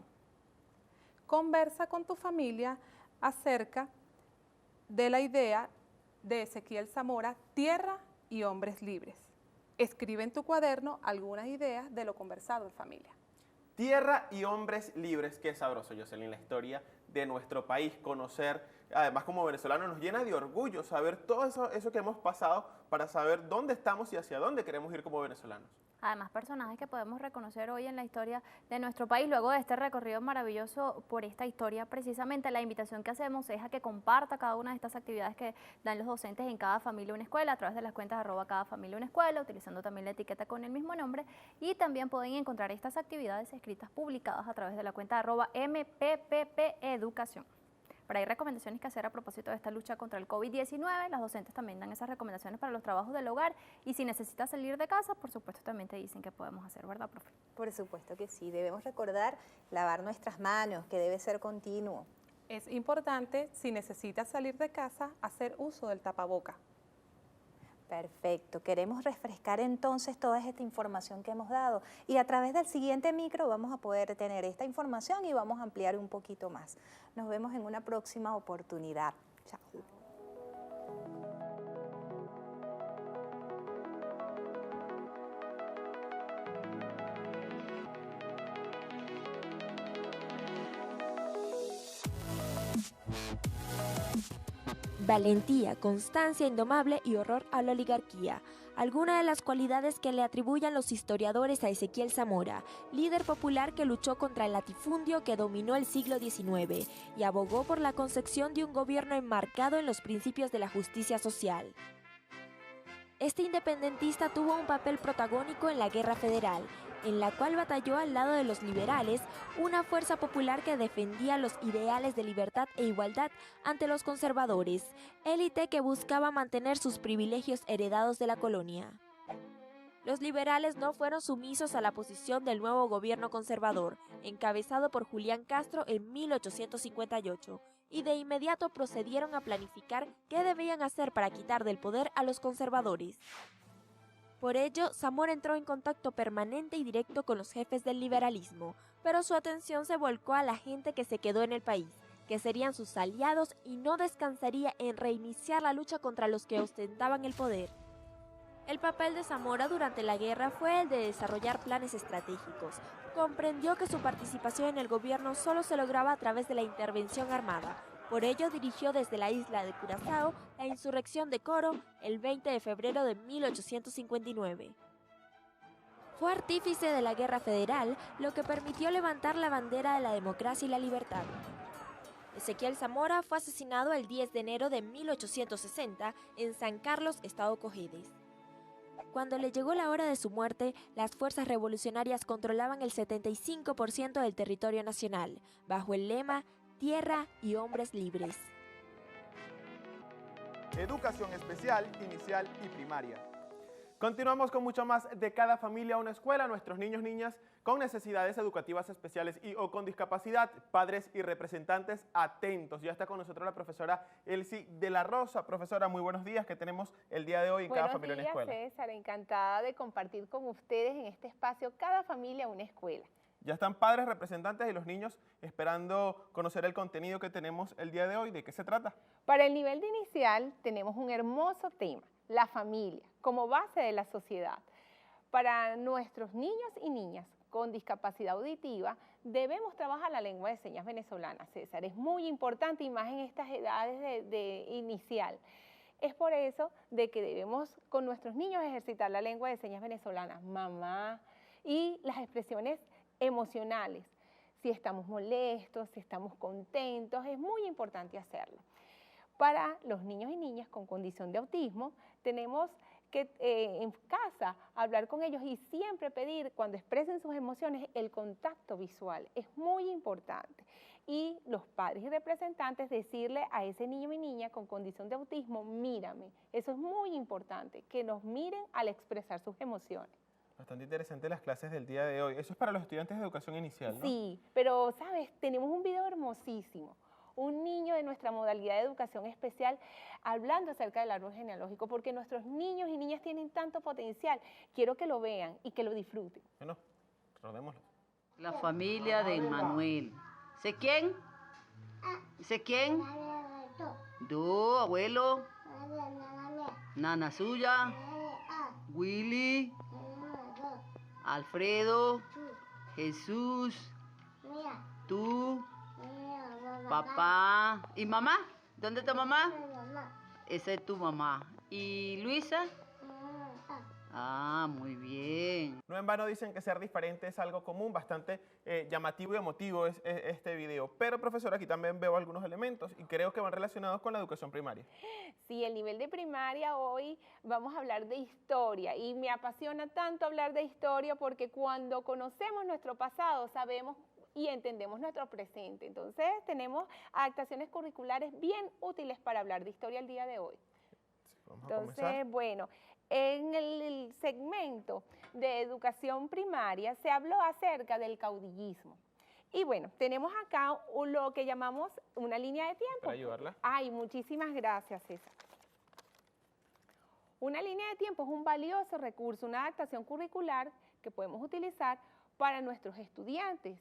Conversa con tu familia acerca de la idea de Ezequiel Zamora, tierra y hombres libres. Escribe en tu cuaderno algunas ideas de lo conversado en familia. Tierra y hombres libres, qué sabroso, Jocelyn, la historia de nuestro país, conocer, además como venezolanos nos llena de orgullo saber todo eso que hemos pasado para saber dónde estamos y hacia dónde queremos ir como venezolanos. Además, personajes que podemos reconocer hoy en la historia de nuestro país, luego de este recorrido maravilloso por esta historia. Precisamente la invitación que hacemos es a que comparta cada una de estas actividades que dan los docentes en Cada Familia Una Escuela, a través de las cuentas @Cada Familia Una Escuela, utilizando también la etiqueta con el mismo nombre, y también pueden encontrar estas actividades escritas publicadas a través de la cuenta @MPPP Educación. Pero hay recomendaciones que hacer a propósito de esta lucha contra el COVID-19. Las docentes también dan esas recomendaciones para los trabajos del hogar, y si necesitas salir de casa, por supuesto también te dicen qué podemos hacer, ¿verdad, profe? Por supuesto que sí, debemos recordar lavar nuestras manos, que debe ser continuo. Es importante, si necesitas salir de casa, hacer uso del tapaboca. Perfecto, queremos refrescar entonces toda esta información que hemos dado, y a través del siguiente micro vamos a poder tener esta información y vamos a ampliar un poquito más. Nos vemos en una próxima oportunidad. Chao. Valentía, constancia indomable y horror a la oligarquía. Algunas de las cualidades que le atribuyen los historiadores a Ezequiel Zamora, líder popular que luchó contra el latifundio que dominó el siglo XIX y abogó por la concepción de un gobierno enmarcado en los principios de la justicia social. Este independentista tuvo un papel protagónico en la Guerra Federal, en la cual batalló al lado de los liberales, una fuerza popular que defendía los ideales de libertad e igualdad ante los conservadores, élite que buscaba mantener sus privilegios heredados de la colonia. Los liberales no fueron sumisos a la posición del nuevo gobierno conservador, encabezado por Julián Castro en 1858, y de inmediato procedieron a planificar qué debían hacer para quitar del poder a los conservadores. Por ello, Zamora entró en contacto permanente y directo con los jefes del liberalismo, pero su atención se volcó a la gente que se quedó en el país, que serían sus aliados, y no descansaría en reiniciar la lucha contra los que ostentaban el poder. El papel de Zamora durante la guerra fue el de desarrollar planes estratégicos. Comprendió que su participación en el gobierno solo se lograba a través de la intervención armada. Por ello dirigió desde la isla de Curazao la insurrección de Coro el 20 de febrero de 1859. Fue artífice de la Guerra Federal, lo que permitió levantar la bandera de la democracia y la libertad. Ezequiel Zamora fue asesinado el 10 de enero de 1860 en San Carlos, Estado Cojedes. Cuando le llegó la hora de su muerte, las fuerzas revolucionarias controlaban el 75% del territorio nacional, bajo el lema Tierra y hombres libres. Educación especial, inicial y primaria. Continuamos con mucho más de Cada Familia Una Escuela. Nuestros niños, niñas con necesidades educativas especiales y o con discapacidad, padres y representantes atentos. Ya está con nosotros la profesora Elsie de la Rosa. Profesora, muy buenos días. ¿Qué tenemos el día de hoy en Cada Familia Una Escuela? Buenos días, César. Encantada de compartir con ustedes en este espacio Cada Familia Una Escuela. Ya están padres, representantes y los niños esperando conocer el contenido que tenemos el día de hoy. ¿De qué se trata? Para el nivel de inicial tenemos un hermoso tema, la familia, como base de la sociedad. Para nuestros niños y niñas con discapacidad auditiva, debemos trabajar la lengua de señas venezolana, César. Es muy importante, y más en estas edades de inicial. Es por eso de que debemos con nuestros niños ejercitar la lengua de señas venezolana, mamá, y las expresiones emocionales. Si estamos molestos, si estamos contentos, es muy importante hacerlo. Para los niños y niñas con condición de autismo, tenemos que en casa hablar con ellos y siempre pedir, cuando expresen sus emociones, el contacto visual. Es muy importante. Y los padres y representantes decirle a ese niño y niña con condición de autismo, mírame. Eso es muy importante, que nos miren al expresar sus emociones. Bastante interesante las clases del día de hoy. Eso es para los estudiantes de educación inicial, ¿no? Sí, pero, ¿sabes? Tenemos un video hermosísimo. Un niño de nuestra modalidad de educación especial hablando acerca del árbol genealógico, porque nuestros niños y niñas tienen tanto potencial. Quiero que lo vean y que lo disfruten. Bueno, rodémoslo. La familia de Manuel. ¿Sé quién? ¿Sé quién? Tú, abuelo. Nana suya. Willy. Alfredo. Jesús. Tú. Papá. ¿Y mamá? ¿Dónde está mamá? Esa es tu mamá. ¿Y Luisa? Ah, muy bien. No en vano dicen que ser diferente es algo común, bastante llamativo y emotivo es este video. Pero, profesora, aquí también veo algunos elementos y creo que van relacionados con la educación primaria. Sí, el nivel de primaria hoy vamos a hablar de historia y me apasiona tanto hablar de historia porque cuando conocemos nuestro pasado sabemos y entendemos nuestro presente. Entonces tenemos adaptaciones curriculares bien útiles para hablar de historia el día de hoy. Vamos a comenzar. Entonces, bueno, en el segmento de educación primaria se habló acerca del caudillismo. Y bueno, tenemos acá lo que llamamos una línea de tiempo. Para ayudarla. Ay, muchísimas gracias, César. Una línea de tiempo es un valioso recurso, una adaptación curricular que podemos utilizar para nuestros estudiantes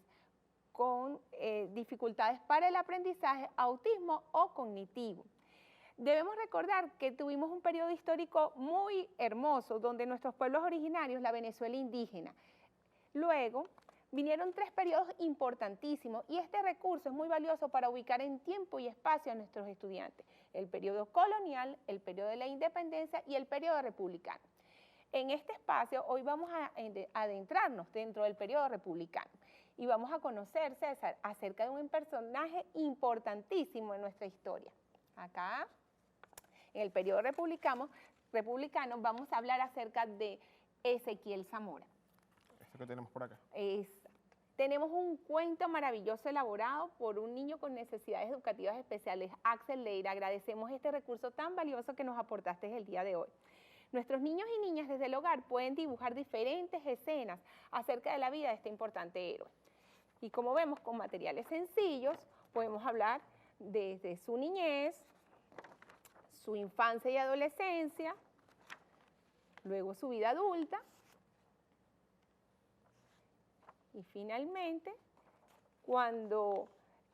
con dificultades para el aprendizaje, autismo o cognitivo. Debemos recordar que tuvimos un periodo histórico muy hermoso donde nuestros pueblos originarios, la Venezuela indígena, luego vinieron 3 periodos importantísimos y este recurso es muy valioso para ubicar en tiempo y espacio a nuestros estudiantes. El periodo colonial, el periodo de la independencia y el periodo republicano. En este espacio hoy vamos a adentrarnos dentro del periodo republicano y vamos a conocer, César, acerca de un personaje importantísimo en nuestra historia. Acá, en el periodo republicano vamos a hablar acerca de Ezequiel Zamora. Esto que tenemos por acá. Tenemos un cuento maravilloso elaborado por un niño con necesidades educativas especiales, Axel Leira. Agradecemos este recurso tan valioso que nos aportaste el día de hoy. Nuestros niños y niñas desde el hogar pueden dibujar diferentes escenas acerca de la vida de este importante héroe. Y como vemos, con materiales sencillos, podemos hablar desde su niñez, su infancia y adolescencia, luego su vida adulta, y finalmente, cuando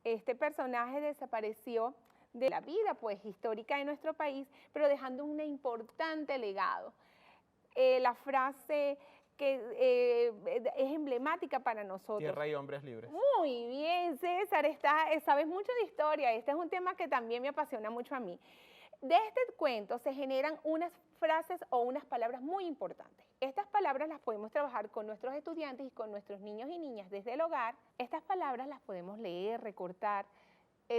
este personaje desapareció de la vida pues histórica de nuestro país, pero dejando un importante legado. La frase que es emblemática para nosotros. Tierra y hombres libres. Muy bien, César, sabes mucho de historia. Este es un tema que también me apasiona mucho a mí. De este cuento se generan unas frases o unas palabras muy importantes. Estas palabras las podemos trabajar con nuestros estudiantes y con nuestros niños y niñas desde el hogar. Estas palabras las podemos leer, recortar,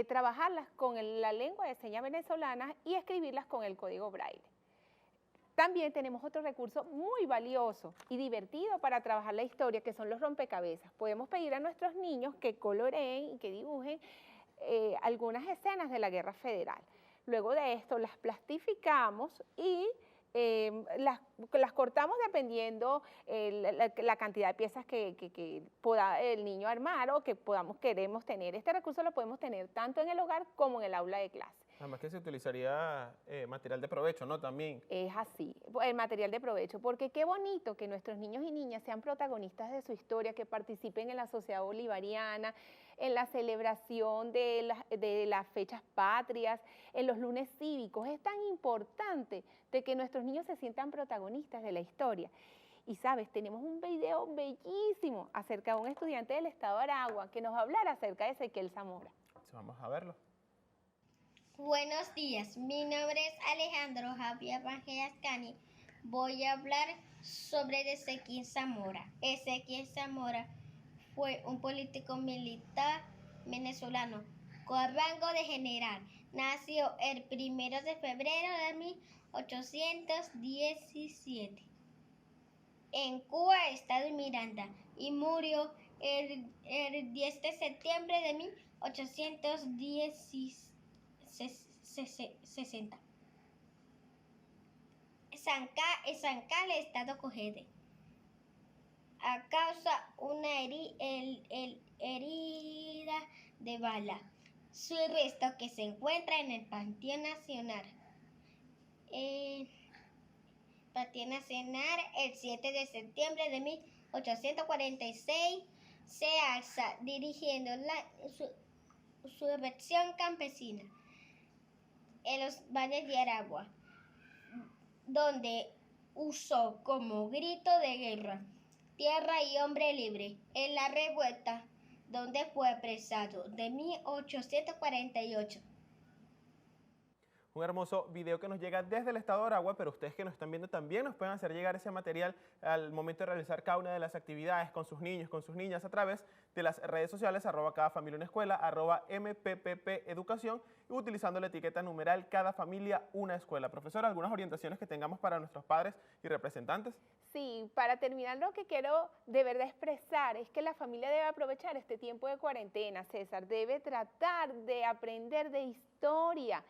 trabajarlas con la lengua de señas venezolana y escribirlas con el código Braille. También tenemos otro recurso muy valioso y divertido para trabajar la historia, que son los rompecabezas. Podemos pedir a nuestros niños que coloreen y que dibujen algunas escenas de la Guerra Federal. Luego de esto las plastificamos y las cortamos dependiendo la cantidad de piezas que pueda el niño armar o que queremos tener. Este recurso lo podemos tener tanto en el hogar como en el aula de clase. Además que se utilizaría material de provecho, ¿no? También. Es así, el material de provecho, porque qué bonito que nuestros niños y niñas sean protagonistas de su historia, que participen en la sociedad bolivariana, en la celebración de las fechas patrias, en los lunes cívicos. Es tan importante de que nuestros niños se sientan protagonistas de la historia. Y sabes, tenemos un video bellísimo acerca de un estudiante del estado de Aragua que nos va a hablar acerca de Ezequiel Zamora. Vamos a verlo. Buenos días, mi nombre es Alejandro Javier Vangelas Cani. Voy a hablar sobre Ezequiel Zamora. Ezequiel Zamora fue un político militar venezolano con rango de general. Nació el 1 de febrero de 1817 en Cuba, estado de Miranda, y murió el 10 de septiembre de 1860. San Carlos, estado Cogede, a causa una herida de bala. Su resto que se encuentra en el Panteón Nacional. El 7 de septiembre de 1846 se alza dirigiendo su versión campesina en los valles de Aragua, donde usó como grito de guerra: tierra y hombre libre. En la revuelta donde fue apresado de 1848. Un hermoso video que nos llega desde el estado de Aragua, pero ustedes que nos están viendo también nos pueden hacer llegar ese material al momento de realizar cada una de las actividades con sus niños, con sus niñas a través de las redes sociales @cadafamiliaUnaEscuela, @MPPP-Educación y utilizando la etiqueta numeral Cada Familia Una Escuela. Profesora, ¿algunas orientaciones que tengamos para nuestros padres y representantes? Sí, para terminar lo que quiero de verdad expresar es que la familia debe aprovechar este tiempo de cuarentena, César, debe tratar de aprender de historia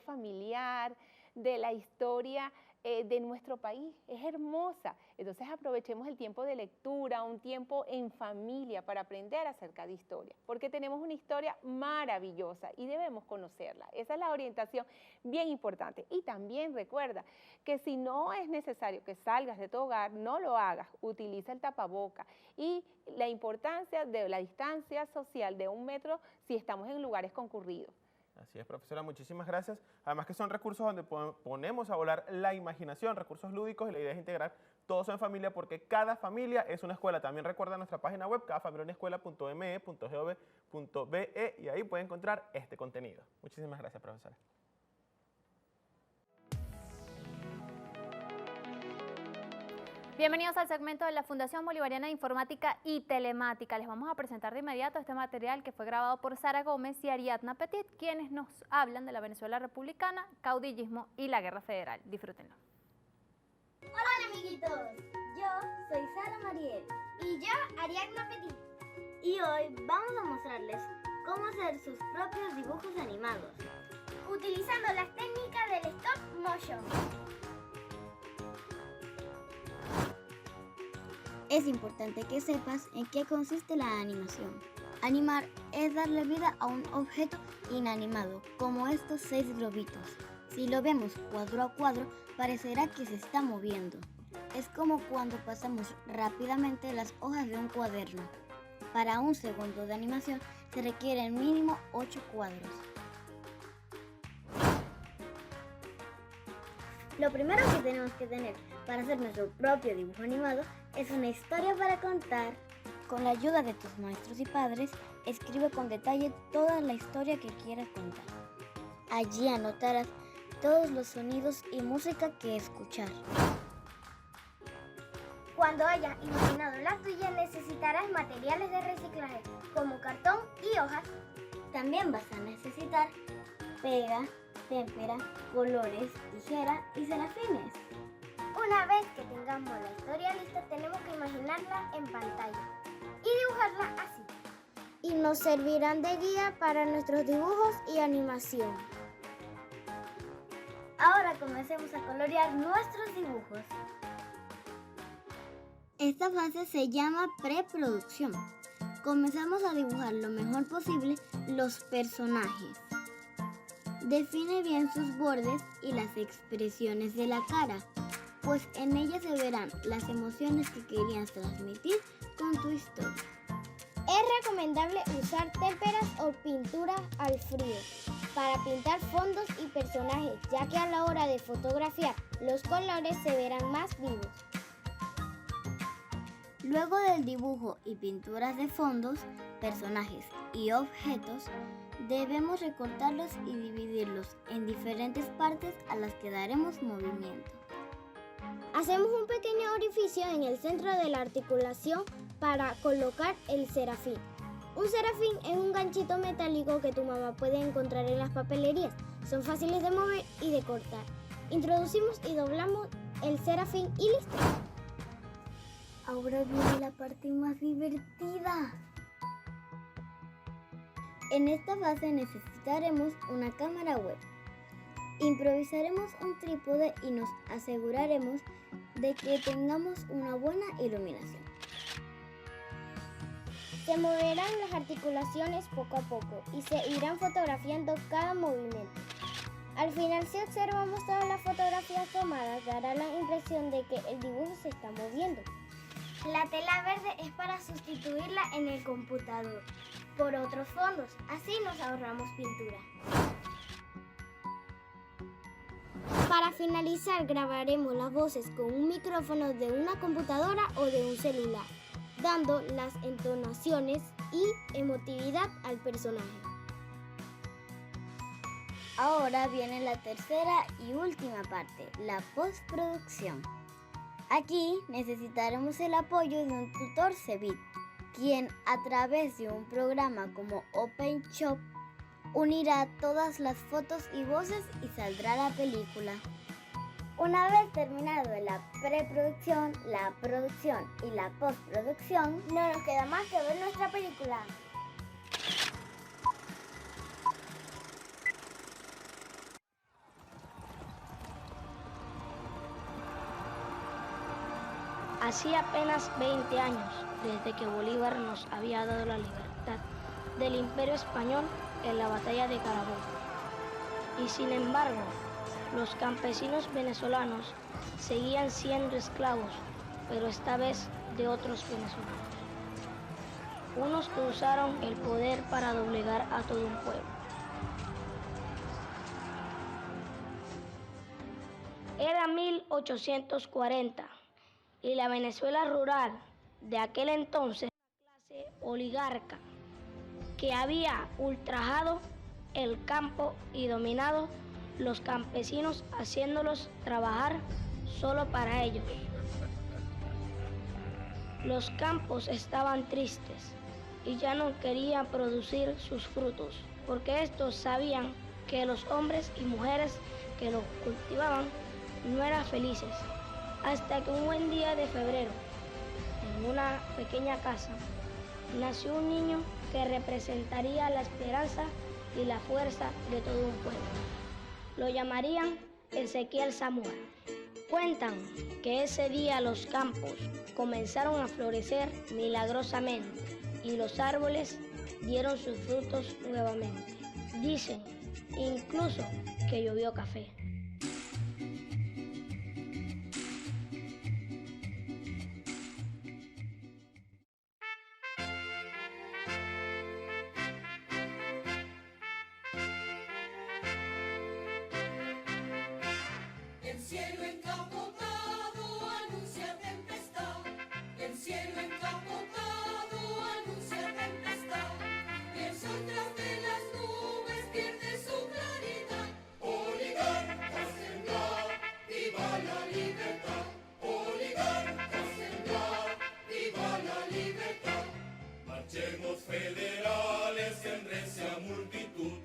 familiar, de la historia de nuestro país. Es hermosa. Entonces aprovechemos el tiempo de lectura, un tiempo en familia para aprender acerca de historia, porque tenemos una historia maravillosa y debemos conocerla. Esa es la orientación bien importante. Y también recuerda que si no es necesario que salgas de tu hogar, no lo hagas. Utiliza el tapaboca y la importancia de la distancia social de 1 metro si estamos en lugares concurridos. Así es, profesora, muchísimas gracias. Además que son recursos donde ponemos a volar la imaginación, recursos lúdicos, y la idea es integrar todos en familia porque cada familia es una escuela. También recuerda nuestra página web, cadafamiliaunaescuela.me.gov.be, y ahí puede encontrar este contenido. Muchísimas gracias, profesora. Bienvenidos al segmento de la Fundación Bolivariana de Informática y Telemática. Les vamos a presentar de inmediato este material que fue grabado por Sara Gómez y Ariadna Petit, quienes nos hablan de la Venezuela republicana, caudillismo y la guerra federal. Disfrútenlo. Hola amiguitos, yo soy Sara Mariel y yo Ariadna Petit. Y hoy vamos a mostrarles cómo hacer sus propios dibujos animados utilizando las técnicas del stop motion. Es importante que sepas en qué consiste la animación. Animar es darle vida a un objeto inanimado, como estos 6 globitos. Si lo vemos cuadro a cuadro, parecerá que se está moviendo. Es como cuando pasamos rápidamente las hojas de un cuaderno. Para 1 segundo de animación se requieren mínimo 8 cuadros. Lo primero que tenemos que tener para hacer nuestro propio dibujo animado es una historia para contar. Con la ayuda de tus maestros y padres, escribe con detalle toda la historia que quieras contar. Allí anotarás todos los sonidos y música que escuchar. Cuando hayas imaginado la tuya, necesitarás materiales de reciclaje como cartón y hojas. También vas a necesitar pega, témpera, colores, tijera y serafines. Una vez que tengamos la historia lista, tenemos que imaginarla en pantalla y dibujarla así. Y nos servirán de guía para nuestros dibujos y animación. Ahora comencemos a colorear nuestros dibujos. Esta fase se llama preproducción. Comenzamos a dibujar lo mejor posible los personajes. Define bien sus bordes y las expresiones de la cara, pues en ellas se verán las emociones que querías transmitir con tu historia. Es recomendable usar témperas o pintura al frío para pintar fondos y personajes, ya que a la hora de fotografiar los colores se verán más vivos. Luego del dibujo y pinturas de fondos, personajes y objetos, debemos recortarlos y dividirlos en diferentes partes a las que daremos movimiento. Hacemos un pequeño orificio en el centro de la articulación para colocar el serafín. Un serafín es un ganchito metálico que tu mamá puede encontrar en las papelerías. Son fáciles de mover y de cortar. Introducimos y doblamos el serafín y listo. Ahora viene la parte más divertida. En esta fase necesitaremos una cámara web. Improvisaremos un trípode y nos aseguraremos de que tengamos una buena iluminación. Se moverán las articulaciones poco a poco y se irán fotografiando cada movimiento. Al final, si observamos todas las fotografías tomadas, dará la impresión de que el dibujo se está moviendo. La tela verde es para sustituirla en el computador por otros fondos, así nos ahorramos pintura. Para finalizar, grabaremos las voces con un micrófono de una computadora o de un celular. dando las entonaciones y emotividad al personaje. Ahora viene la tercera y última parte, la postproducción. Aquí necesitaremos el apoyo de un tutor Cevit, quien a través de un programa como OpenShop unirá todas las fotos y voces y saldrá la película. Una vez terminado la preproducción, la producción y la postproducción, no nos queda más que ver nuestra película. Hacía apenas 20 años desde que Bolívar nos había dado la libertad del Imperio Español en la batalla de Carabobo. Y sin embargo, los campesinos venezolanos seguían siendo esclavos, pero esta vez de otros venezolanos. Unos que usaron el poder para doblegar a todo un pueblo. Era 1840 y la Venezuela rural de aquel entonces, la clase oligarca que había ultrajado el campo y dominado los campesinos, haciéndolos trabajar solo para ellos. Los campos estaban tristes y ya no querían producir sus frutos, porque estos sabían que los hombres y mujeres que los cultivaban no eran felices. Hasta que un buen día de febrero, en una pequeña casa, nació un niño que representaría la esperanza y la fuerza de todo un pueblo. Lo llamarían Ezequiel Zamora. Cuentan que ese día los campos comenzaron a florecer milagrosamente y los árboles dieron sus frutos nuevamente. Dicen incluso que llovió café. El cielo encapotado anuncia tempestad. El cielo encapotado anuncia tempestad. Y el sol tras de las nubes pierde su claridad. Oligarcas sembrar, viva la libertad. Oligarcas sembrar, viva la libertad. Marchemos federales en recia multitud.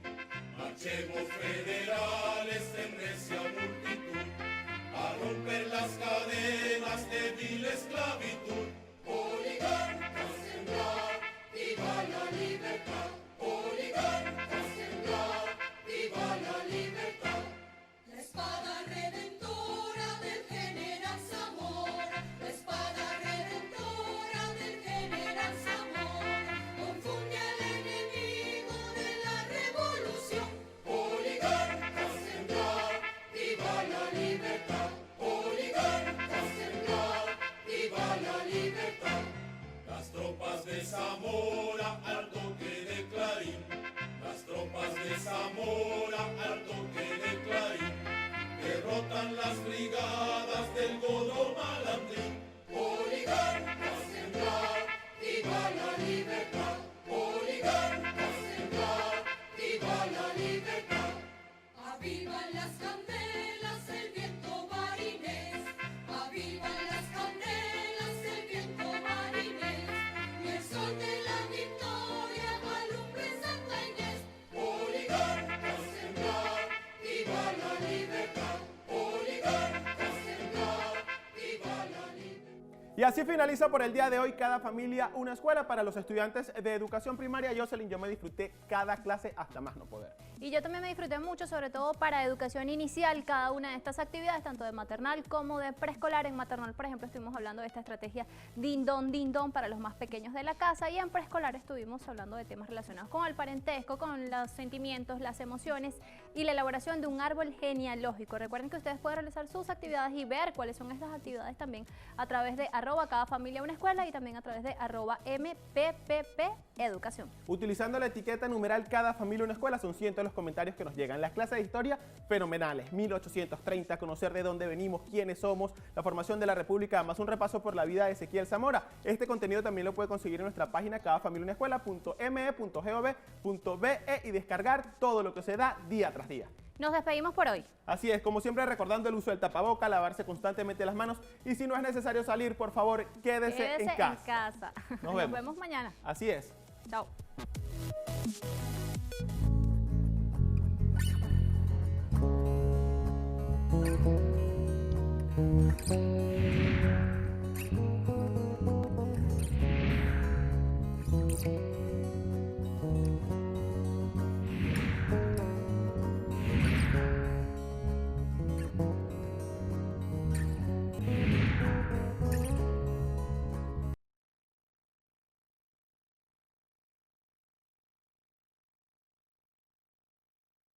Marchemos federales en recia multitud, a romper las cadenas de vil esclavitud. Oligarcas sembrar, viva la libertad. Oligarcas sembrar, viva la libertad. La espada redentora del general Zamora, la espada redentora del general Zamora, confunde al enemigo de la revolución. Oligarcas sembrar, viva la libertad. Oligarcas sembrar, viva la libertad. Las tropas de Zamora al toque de Clarín. Las tropas de Zamora al toque de Clarín. Derrotan las brigadas del Godó Malandrín. Oligarcas sembrar, viva la libertad. Oligarcas sembrar, viva la libertad. Avivan las candelas el viento marinés. Avivan las candelas el viento marinés. Y el sol de la victoria alumbre Santa Inés. Oligarcas sembrar, viva la libertad. Oligarcas sembrar, viva la libertad. Y así finaliza por el día de hoy Cada Familia Una Escuela. Para los estudiantes de educación primaria, Jocelyn, yo me disfruté cada clase hasta más no poder. Y yo también me disfruté mucho, sobre todo para educación inicial, cada una de estas actividades, tanto de maternal como de preescolar. En maternal, por ejemplo, estuvimos hablando de esta estrategia din don para los más pequeños de la casa, y en preescolar estuvimos hablando de temas relacionados con el parentesco, con los sentimientos, las emociones y la elaboración de un árbol genealógico. Recuerden que ustedes pueden realizar sus actividades y ver cuáles son estas actividades también a través de @cadafamiliaUnaescuela y también a través de @MPPP-Educación. Utilizando la etiqueta numeral Cada Familia Una Escuela, son cientos los comentarios que nos llegan. Las clases de historia fenomenales, 1830, conocer de dónde venimos, quiénes somos, la formación de la República, más un repaso por la vida de Ezequiel Zamora. Este contenido también lo puede conseguir en nuestra página cadafamiliaunaescuela.me.gov.be y descargar todo lo que se da día tras día. Nos despedimos por hoy. Así es, como siempre recordando el uso del tapaboca, lavarse constantemente las manos y si no es necesario salir, por favor, quédese en casa. Nos vemos mañana. Así es. Chao. Thank you.